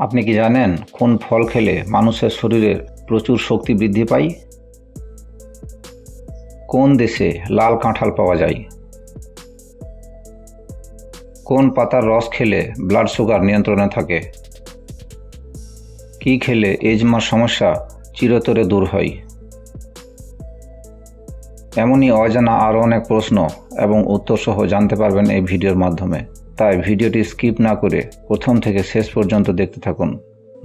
আপনি কি জানেন কোন ফল খেলে মানুষের শরীরে প্রচুর শক্তি বৃদ্ধি পায়? কোন দেশে লাল কাঁঠাল পাওয়া যায়? কোন পাতার রস খেলে ব্লাড সুগার নিয়ন্ত্রণে থাকে? কি খেলে এজমার সমস্যা চিরতরে দূর হয়? এমনই অজানা আরও অনেক প্রশ্ন এবং উত্তর সহ জানতে পারবেন এই ভিডিওর মাধ্যমে। তাই ভিডিওটি স্কিপ না করে প্রথম থেকে শেষ পর্যন্ত দেখতে থাকুন।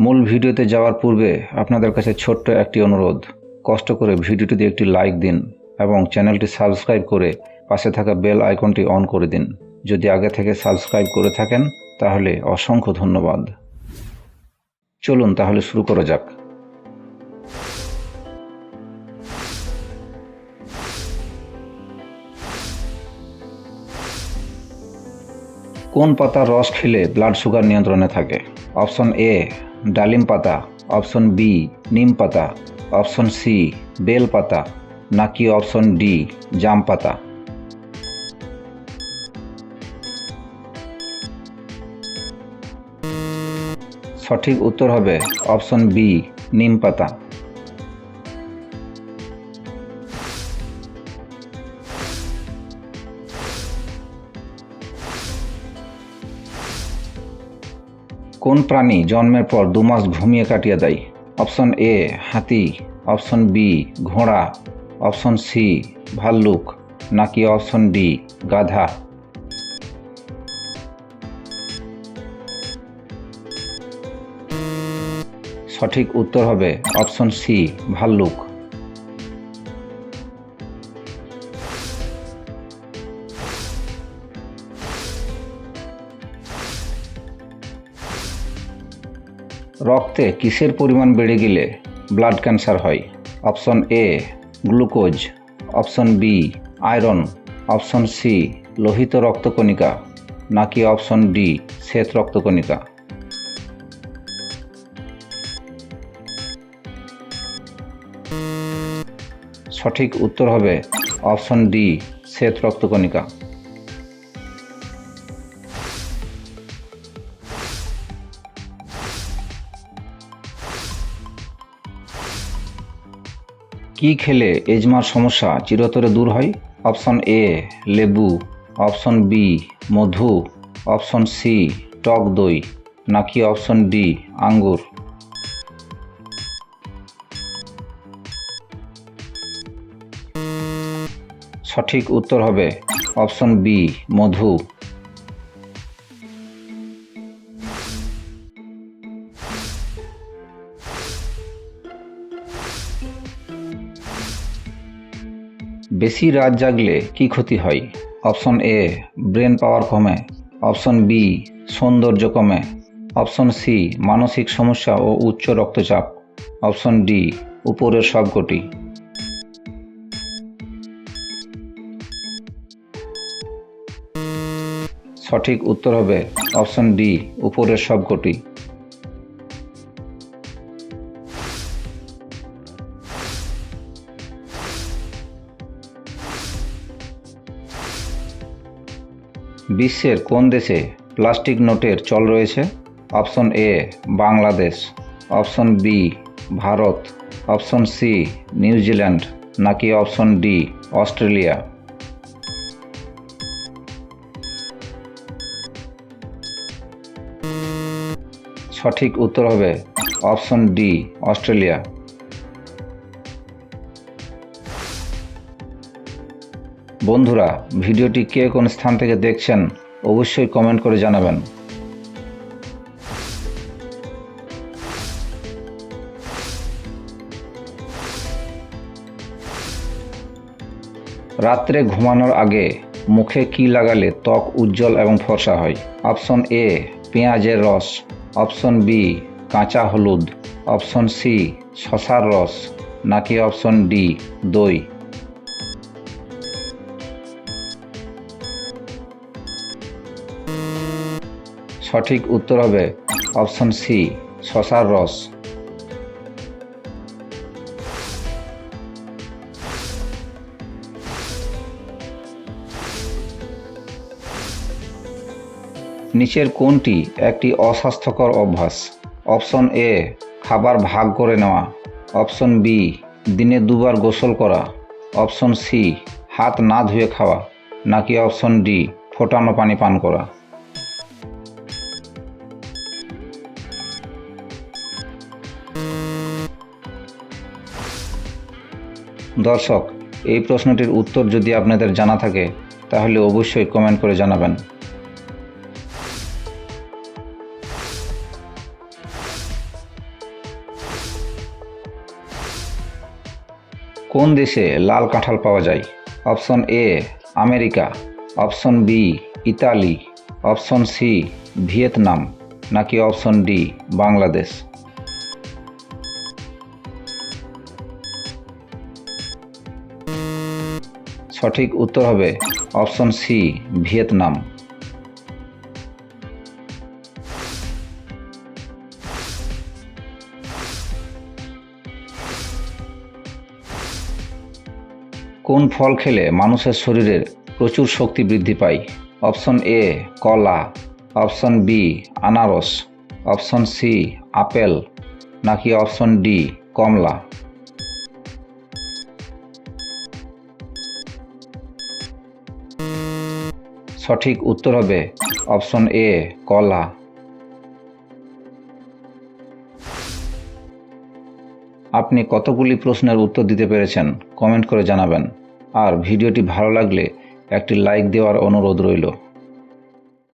মূল ভিডিওতে যাওয়ার পূর্বে আপনাদের কাছে ছোট্ট একটি অনুরোধ, কষ্ট করে ভিডিওটিতে একটি লাইক দিন এবং চ্যানেলটি সাবস্ক্রাইব করে পাশে থাকা বেল আইকনটি অন করে দিন। যদি আগে থেকে সাবস্ক্রাইব করে থাকেন তাহলে অসংখ্য ধন্যবাদ। চলুন তাহলে শুরু করা যাক। কোন পাতার রস খেলে ব্লাড সুগার নিয়ন্ত্রণে থাকে? অপশন এ ডালিম পাতা, অপশন বি নিম পাতা, অপশন সি বেল পাতা, নাকি অপশন ডি জাম পাতা? সঠিক উত্তর হবে অপশন বি নিম পাতা। কোন প্রাণী জন্মের পর 2 মাস ঘুমিয়ে কাটিয়ে দেয়? অপশন এ হাতি, অপশন বি ঘোড়া, অপশন সি ভাল্লুক, নাকি অপশন ডি গাধা? সঠিক উত্তর হবে অপশন সি ভাল্লুক। রক্তে কিসের পরিমাণ বেড়ে গেলে ব্লাড ক্যান্সার হয়? Option A glucose, option B iron, option C লোহিত রক্তকণিকা, নাকি অপশন ডি শ্বেত রক্তকণিকা? সঠিক উত্তর হবে অপশন ডি শ্বেত রক্তকণিকা। কি খেলে এজমার সমস্যা চিরতরে দূর হয়? অপশন এ লেবু, অপশন বি মধু, অপশন সি টক দই, নাকি অপশন ডি আঙ্গুর? সঠিক উত্তর হবে অপশন বি মধু। বেশি রাত জাগলে কি ক্ষতি হয়? অপশন এ ব্রেন পাওয়ার কমে, অপশন বি সৌন্দর্য কমে, অপশন সি মানসিক সমস্যা ও উচ্চ রক্তচাপ, অপশন ডি উপরের সবকটি। সঠিক উত্তর হবে অপশন ডি উপরের সবকটি। বিশ্বের কোন দেশে প্লাস্টিক নোটের চল রয়েছে? Option A Bangladesh, option B Bharat, option C New Zealand, নাকি অপশন ডি অস্ট্রেলিয়া? সঠিক উত্তর হবে অপশন ডি অস্ট্রেলিয়া। বন্ধুরা, ভিডিওটি কে কোন স্থান থেকে দেখছেন অবশ্যই কমেন্ট করে জানাবেন। রাত্রে ঘুমানোর আগে মুখে কি লাগালে ত্বক উজ্জ্বল এবং ফর্সা হয়? অপশন এ পেঁয়াজের রস, অপশন বি কাঁচা হলুদ, অপশন সি শসার রস, নাকি অপশন ডি দই? সঠিক উত্তর হবে অপশন সি শসার রস। নিচের কোনটি একটি অস্বাস্থ্যকর অভ্যাস? অপশন এ খাবার ভাগ করে নেওয়া, অপশন বি দিনে 2বার গোসল করা, অপশন সি হাত না ধুয়ে খাওয়া, নাকি অপশন ডি ফোটানো পানি পান করা। দর্শক, এই প্রশ্নটির উত্তর যদি আপনাদের জানা থাকে তাহলে অবশ্যই কমেন্ট করে জানাবেন। কোন দেশে লাল কাঁঠাল পাওয়া যায়? Option A America, option B Italy, option C Vietnam, নাকি অপশন ডি বাংলাদেশ। সঠিক উত্তর হবে অপশন সি ভিয়েতনাম। কোন ফল খেলে মানুষের শরীরের প্রচুর শক্তি বৃদ্ধি পায়? অপশন এ কলা, অপশন বি আনারস, অপশন সি আপেল, নাকি অপশন ডি কমলা। সঠিক উত্তর হবে অপশন এ কলা। আপনি কতগুলি প্রশ্নের উত্তর দিতে পেরেছেন কমেন্ট করে জানাবেন, আর ভিডিওটি ভালো লাগলে একটি লাইক দেওয়ার অনুরোধ রইল।